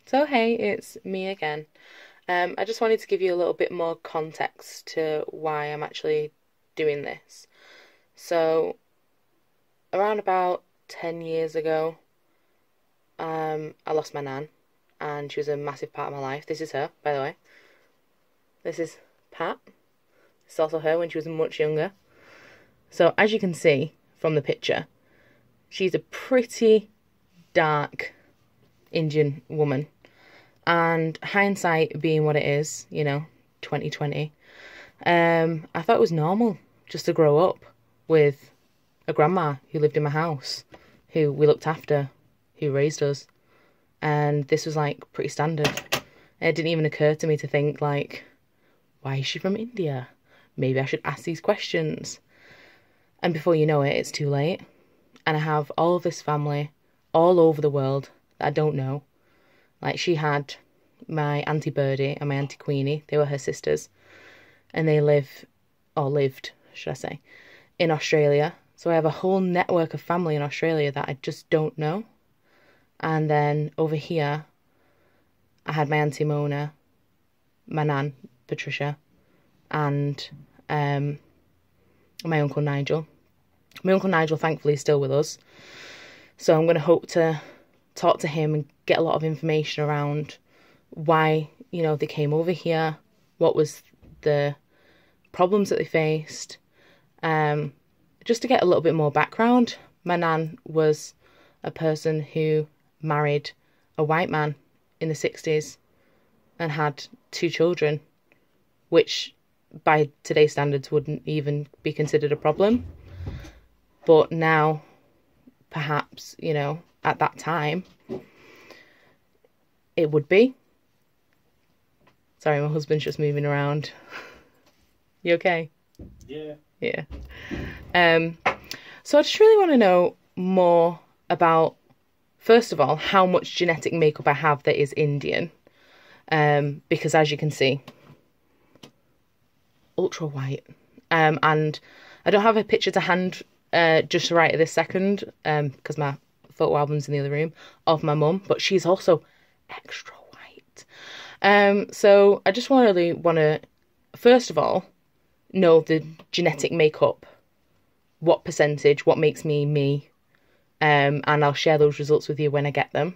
So hey, it's me again. I just wanted to give you a little bit more context to why I'm actually doing this. So, around about 10 years ago, I lost my nan, and she was a massive part of my life. This is her, by the way. This is Pat. It's also her when she was much younger. So, as you can see from the picture, she's a pretty dark Indian woman. And hindsight being what it is, 2020, I thought it was normal just to grow up with a grandma who lived in my house, who we looked after, who raised us. And this was like pretty standard. It didn't even occur to me to think like, why is she from India? Maybe I should ask these questions. And before you know it, it's too late. And I have all of this family all over the world that I don't know. Like, she had my Auntie Birdie and my Auntie Queenie. They were her sisters. And they lived, should I say, in Australia. So I have a whole network of family in Australia that I just don't know. And then over here, I had my Auntie Mona, my Nan, Patricia, and my Uncle Nigel. My Uncle Nigel, thankfully, is still with us. So I'm going to hope to talk to him and get a lot of information around why, they came over here, what was the problems that they faced, just to get a little bit more background. My nan was a person who married a white man in the 60s and had 2 children, which by today's standards wouldn't even be considered a problem. But now, perhaps, at that time, it would be. Sorry, my husband's just moving around. You okay? Yeah. Yeah. So I just really want to know more about, first of all, how much genetic makeup I have that is Indian. Because as you can see, ultra white. And I don't have a picture to hand just right at this second, because my photo album's in the other room, of my mum, but she's also extra white. So I just really want to, first of all, know the genetic makeup, what percentage, what makes me me, and I'll share those results with you when I get them.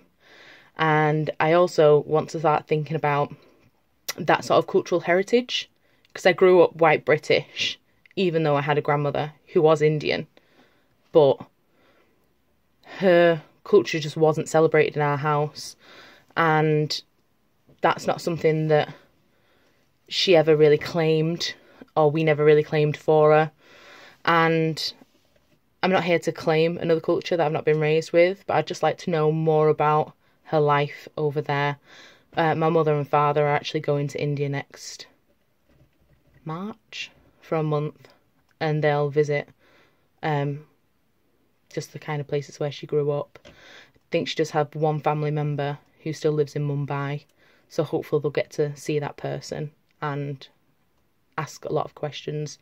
And I also want to start thinking about that sort of cultural heritage, because I grew up white British, even though I had a grandmother who was Indian, but her culture just wasn't celebrated in our house, and that's not something that she ever really claimed, or we never really claimed for her. And I'm not here to claim another culture that I've not been raised with, but I'd just like to know more about her life over there. My mother and father are actually going to India next March for a month, and they'll visit just the kind of places where she grew up. I think she does have one family member who still lives in Mumbai, so hopefully they'll get to see that person and ask a lot of questions.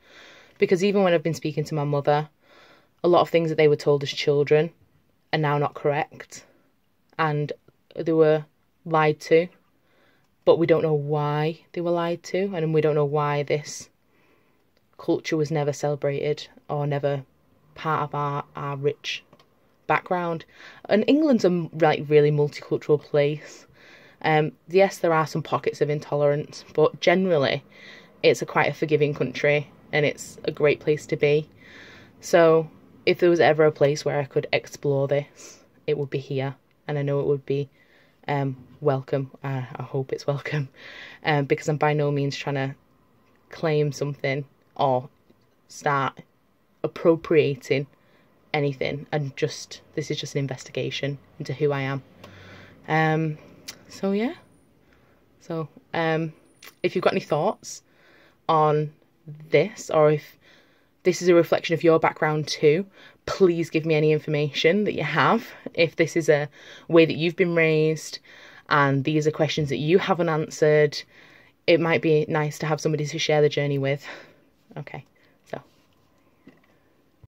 Because even when I've been speaking to my mother, a lot of things that they were told as children are now not correct, and they were lied to, but we don't know why they were lied to, and we don't know why this culture was never celebrated or never part of our rich background. And England's a really multicultural place. Yes, there are some pockets of intolerance, but generally it's quite a forgiving country, and it's a great place to be. So if there was ever a place where I could explore this, it would be here, and I know it would be welcome. I hope it's welcome, because I'm by no means trying to claim something or start appropriating anything, and this is just an investigation into who I am. So yeah. So if you've got any thoughts on this, or if this is a reflection of your background too, please give me any information that you have. If this is a way that you've been raised and these are questions that you haven't answered, it might be nice to have somebody to share the journey with. Okay.